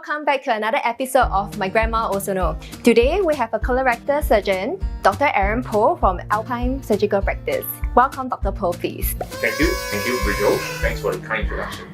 Welcome back to another episode of My Grandma Also Know. Today we have a colorectal surgeon, Dr. Aaron Poh from Alphine Surgical Practice. Welcome, Dr. Poh, please. Thank you, Beliau. Thanks for the kind introduction.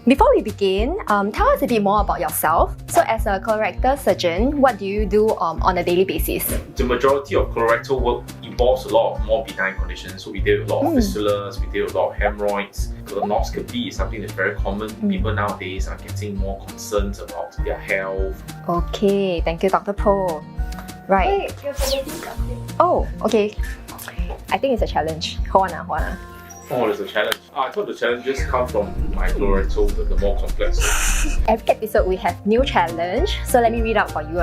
Before we begin, tell us a bit more about yourself. So as a colorectal surgeon, what do you do on a daily basis? The majority of colorectal work involves a lot of more benign conditions. So we deal with a lot of fistulas, we deal with a lot of hemorrhoids. Colonoscopy is something that's very common. People nowadays are getting more concerned about their health. Okay, thank you, Dr. Poh. Right. Wait, you're forgetting something. Oh, okay. I think it's a challenge. Hold on. Oh, there's a challenge. I thought the challenges come from my colorectal, the more complex. Every episode we have new challenge. So let me read out for you.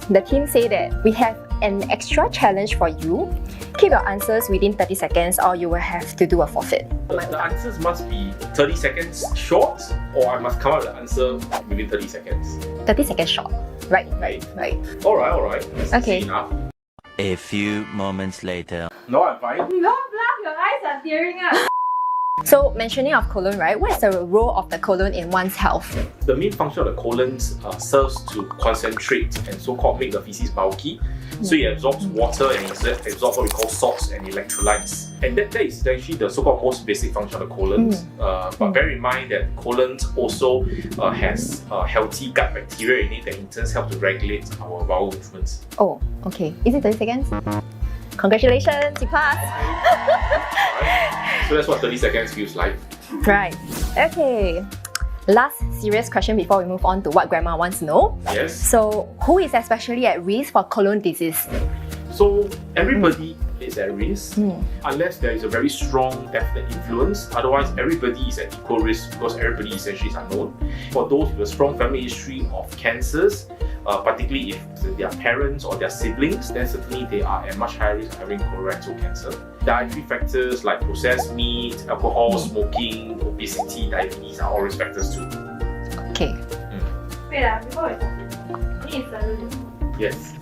The team say that we have an extra challenge for you. Keep your answers within 30 seconds or you will have to do a forfeit. The answers must be 30 seconds short, or I must come up with the answer within 30 seconds. 30 seconds short. Right. Alright. Okay. Enough. A few moments later. No, I'm fine. Don't laugh, your eyes are tearing up. So mentioning of colon, right? What is the role of the colon in one's health? The main function of the colon serves to concentrate and so-called make the feces bulky. So it absorbs water and it absorbs what we call salts and electrolytes. And that is actually the so-called most basic function of the colon. But bear in mind that colon also has healthy gut bacteria in it that in turn help to regulate our bowel movements. Oh, okay. Is it 30 seconds? Congratulations, you passed! So that's what 30 seconds feels like. Right. Okay. Last serious question before we move on to what grandma wants to know. Yes. So, who is especially at risk for colon disease? So everybody is at risk unless there is a very strong definite influence. Otherwise, everybody is at equal risk because everybody essentially is unknown. For those with a strong family history of cancers, particularly if their parents or their siblings, then certainly they are at much higher risk of having colorectal cancer. Dietary factors like processed meat, alcohol, smoking, obesity, diabetes are all risk factors too. Okay. Wait, before we start, this is the Yes.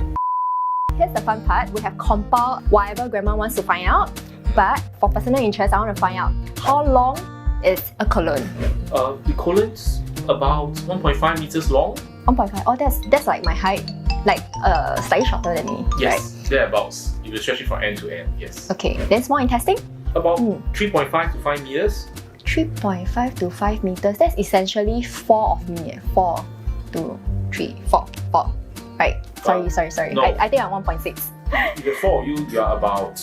Here's the fun part. We have compiled whatever grandma wants to find out. But for personal interest, I want to find out how long is a colon? The colon's about 1.5 meters long. 1.5. Oh, that's like my height. Like slightly shorter than me. Yes, thereabouts. You will stretch it from end to end, yes. Okay, then small intestine? About 3.5 to 5 meters. 3.5 to 5 meters. That's essentially 4 of me. 4, 2, 3, 4. Right. Sorry. No. I think I'm 1.6. If there's 4 of you are about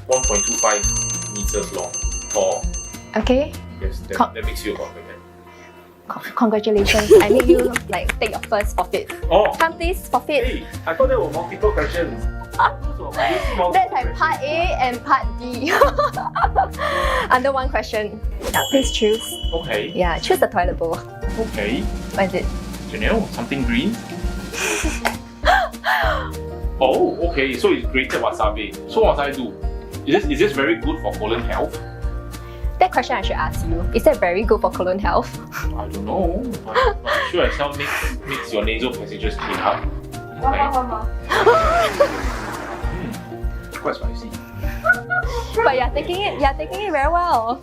1.25 meters long. Tall. Okay. Yes, that makes you about like that. Congratulations. I made you take your first forfeit. Oh! Come please, forfeit. Hey, I thought there were multiple questions. That's like part A and part B. Under one question. Yeah, please choose. Okay. Yeah, choose the toilet bowl. Okay. What is it? Janelle, something green? Oh, okay. So it's grated wasabi. So what must I do? Is this very good for colon health? That question I should ask you. Is that very good for colon health? I don't know. But sure as hell makes your nasal passages clean up. Quite spicy. But you're taking it very well.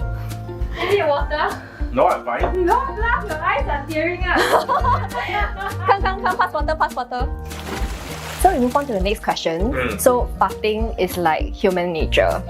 You need water? No, I'm fine. Don't laugh, your eyes are tearing up. Come, pass water. So we move on to the next question. So fasting is like human nature.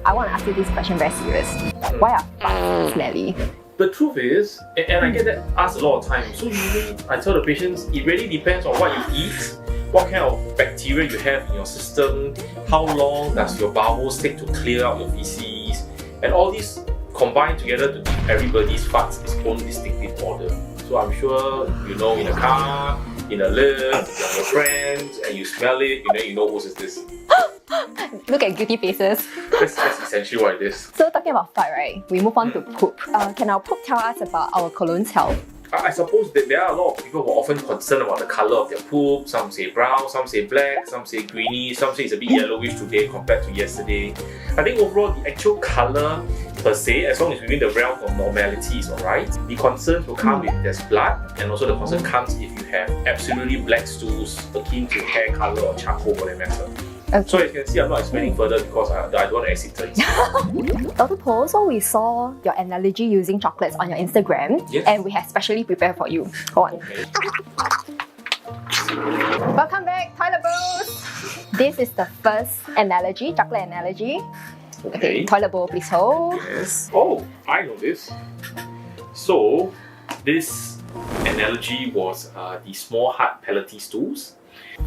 I want to ask you this question very serious. Why are fasts smelly? The truth is, and I get that asked a lot of times, so usually I tell the patients, it really depends on what you eat, what kind of bacteria you have in your system, how long does your bowels take to clear out your feces, and all these combine together to give everybody's farts its own distinctive order. So I'm sure you know in a car, in a lift, with your friends, and you smell it, you know whose is this. Look at guilty faces. That's essentially what it is. So talking about fart, right? We move on to poop. Can our poop tell us about our colon's health? I suppose that there are a lot of people who are often concerned about the colour of their poop. Some say brown, some say black, some say greeny, some say it's a bit yellowish today compared to yesterday. I think overall the actual colour per se, as long as within the realm of normality, is alright. The concerns will come if there's blood, and also the concern comes if you have absolutely black stools akin to hair colour or charcoal for that matter. Okay. So as you can see, I'm not explaining further because I don't want to exceed 30 Dr. Po, so we saw your analogy using chocolates on your Instagram, Yes. and we have specially prepared for you. Hold on. Okay. Welcome back, Toilet Bros! This is the first analogy, chocolate analogy. Okay, Toilet Bowl, please hold. Yes. Oh, I know this. So, this analogy was the small hard pellety stools.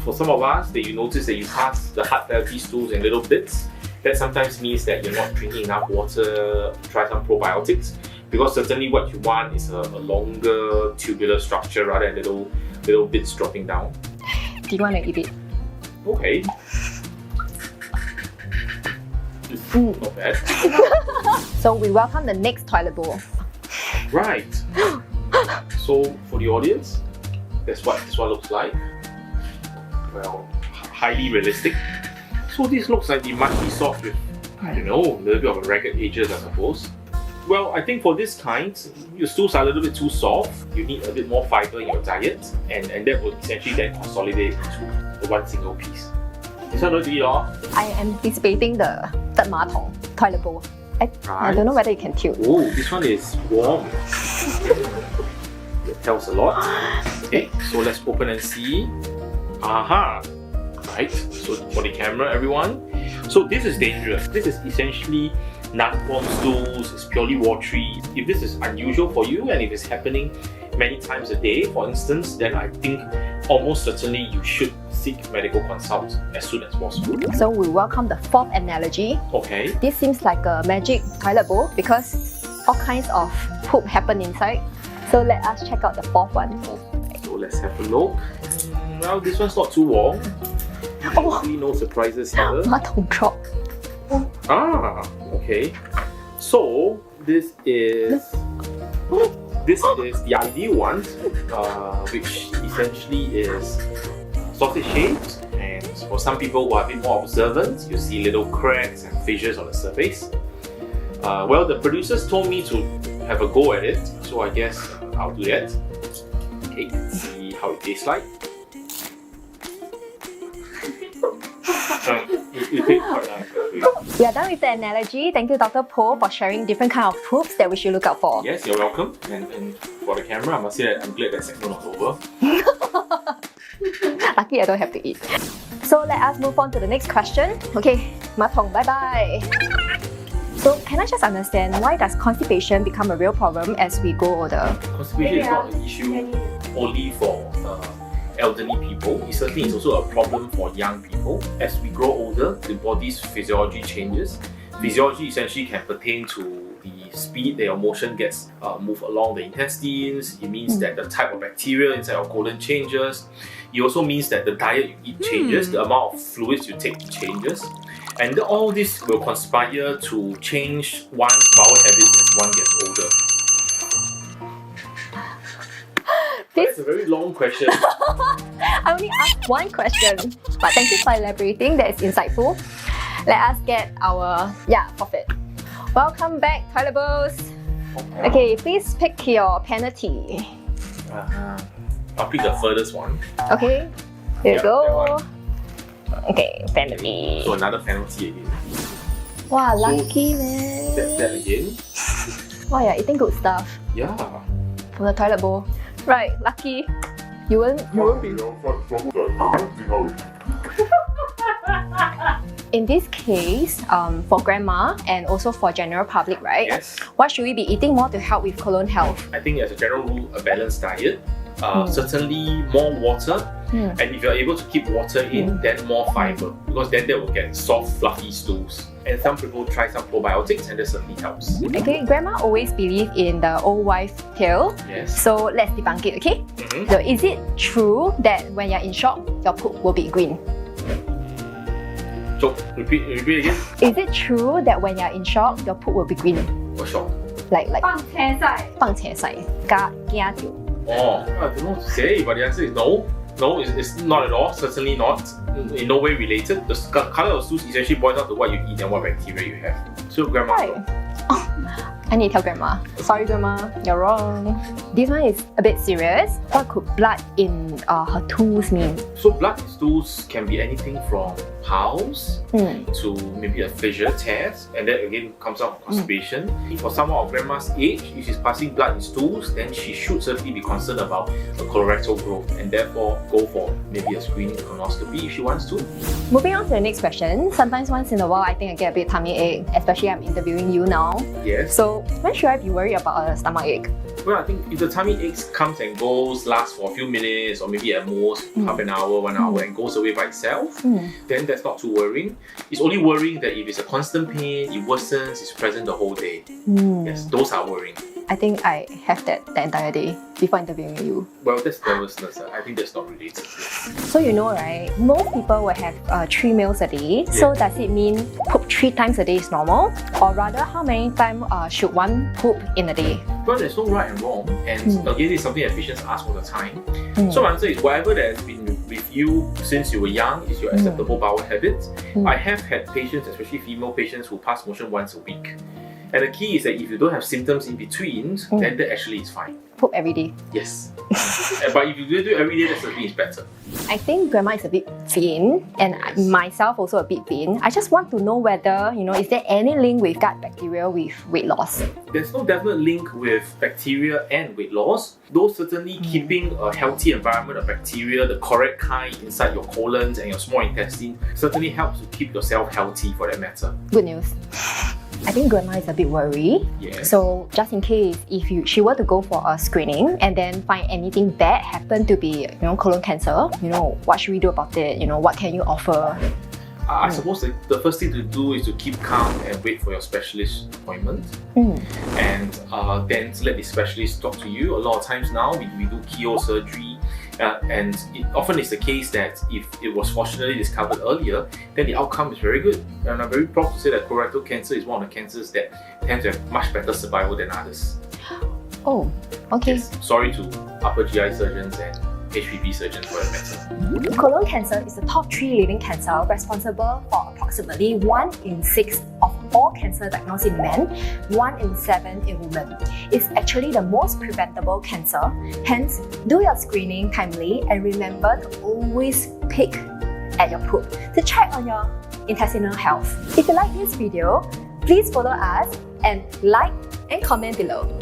For some of us, that you notice that you cut the hard pellety stools in little bits. That sometimes means that you're not drinking enough water. Try some probiotics, because certainly what you want is a longer tubular structure rather than little bits dropping down. Do you want to eat it? Okay. It's not bad. So we welcome the next toilet bowl. Right. So for the audience, that's what this one looks like. Well, highly realistic. So this looks like it must be soft with, I don't know, a little bit of a ragged edges, I suppose. Well, I think for this kind, your stools are a little bit too soft. You need a bit more fiber in your diet, and that will essentially then consolidate into the one single piece. This one don't eat off. I am anticipating the third 马桶 toilet bowl. I don't know whether you can tilt. Oh, this one is warm. It tells a lot. Okay, so let's open and see. Aha! Right, so for the camera, everyone. So this is dangerous. This is essentially non-form stools, it's purely watery. If this is unusual for you and if it's happening many times a day, for instance, then I think almost certainly you should seek medical consult as soon as possible. So we welcome the fourth analogy. Okay. This seems like a magic toilet bowl because all kinds of poop happen inside. So let us check out the fourth one. So let's have a look. Well, this one's not too warm. Hopefully no surprises here. 马桶 drop. Ah, okay. So this is the ideal one, which essentially is sausage shaped. And for some people who are a bit more observant, you see little cracks and fissures on the surface. Well, the producers told me to have a go at it, so I guess I'll do that. Okay, let's see how it tastes like. It tastes quite nice, actually. We are done with the analogy. Thank you, Dr. Po, for sharing different kind of poops that we should look out for. Yes, you're welcome. And for the camera, I must say that I'm glad that segment was over. Lucky I don't have to eat. So let us move on to the next question. Okay, 马桶, bye bye. So can I just understand, why does constipation become a real problem as we grow older? Constipation is not an issue only for elderly people. It certainly is also a problem for young people. As we grow older, the body's physiology changes. Physiology essentially can pertain to the speed that your motion gets moved along the intestines. It means that the type of bacteria inside your colon changes. It also means that the diet you eat changes, the amount of fluids you take changes. And all this will conspire to change one's bowel habits as one gets older. That's a very long question. I only asked one question, but thank you for elaborating. That is insightful. Let us get our forfeit. Welcome back, toilet bowls. Okay, please pick your penalty. I'll pick the furthest one. Okay, here you Yeah, go. that Okay, penalty. So another penalty again. Wow, lucky man. That's that again. Wow, you're eating good stuff Yeah. from the toilet bowl. Right, lucky. You won't be. In this case, for grandma and also for general public, right? Yes. What should we be eating more to help with colon health? I think as a general rule, a balanced diet. Certainly more water. And if you're able to keep water in, then more fiber. Because then they will get soft, fluffy stools. And some people try some probiotics and that certainly helps. Okay, grandma always believed in the old wife tale. Yes. So let's debunk it, okay? So is it true that when you're in shock, your poop will be green? So repeat again. Is it true that when you're in shock, your poop will be green? For sure. Like 放車晒，放青菜加驚條. Oh, I don't know what to say, but the answer is no. No, it's not at all. Certainly not. In no way related. The color of stools essentially boils down to what you eat and what bacteria you have. So, grandma. Right. I need to tell grandma. Sorry, grandma, you're wrong. This one is a bit serious. What could blood in her tools mean? So, blood in stools can be anything from piles to maybe a fissure test, and that again comes out of constipation. For someone of grandma's age, if she's passing blood in stools, then she should certainly be concerned about a colorectal growth and therefore go for maybe a screening colonoscopy if she wants to. Moving on to the next question. Sometimes once in a while, I think I get a bit tummy ache, especially I'm interviewing you now. Yes. So when should I be worried about a stomach ache? Well, I think if the tummy aches comes and goes, lasts for a few minutes or maybe at most half an hour, 1 hour and goes away by itself, then that's not too worrying. It's only worrying that if it's a constant pain, it worsens, it's present the whole day. Yes, those are worrying. I think I have that the entire day before interviewing you. Well, that's nervousness. I think that's not related. So you know, right? Most people will have 3 meals a day. So does it mean poop 3 times a day is normal? Or rather, how many times should one poop in a day? Well, there's no right and wrong. And again, it's something that patients ask all the time. So my answer is whatever that has been with you since you were young is your acceptable bowel habit. I have had patients, especially female patients, who pass motion once a week. And the key is that if you don't have symptoms in between, then that actually is fine. Poop every day? Yes. But if you do it every day, that certainly is better. I think grandma is a bit thin and myself also a bit thin. I just want to know whether, is there any link with gut bacteria with weight loss? There's no definite link with bacteria and weight loss. Though certainly keeping a healthy environment of bacteria, the correct kind inside your colons and your small intestine, certainly helps to keep yourself healthy for that matter. Good news. I think grandma is a bit worried. Yes. So just in case, if she were to go for a screening and then find anything bad happen to be, colon cancer, what should we do about it? What can you offer? I suppose the first thing to do is to keep calm and wait for your specialist appointment. And then let the specialist talk to you. A lot of times now, we do keyhole surgery. And it often is the case that if it was fortunately discovered earlier, then the outcome is very good. And I'm very proud to say that colorectal cancer is one of the cancers that tend to have much better survival than others. Oh, okay. Yes, sorry to upper GI surgeons and HPB surgeons for that matter. Colon cancer is the top 3 leading cancer responsible for approximately 1 in 6 of all cancer diagnosed in men, 1 in 7 in women. It's actually the most preventable cancer. Hence, do your screening timely and remember to always pick at your poop to check on your intestinal health. If you like this video, please follow us and like and comment below.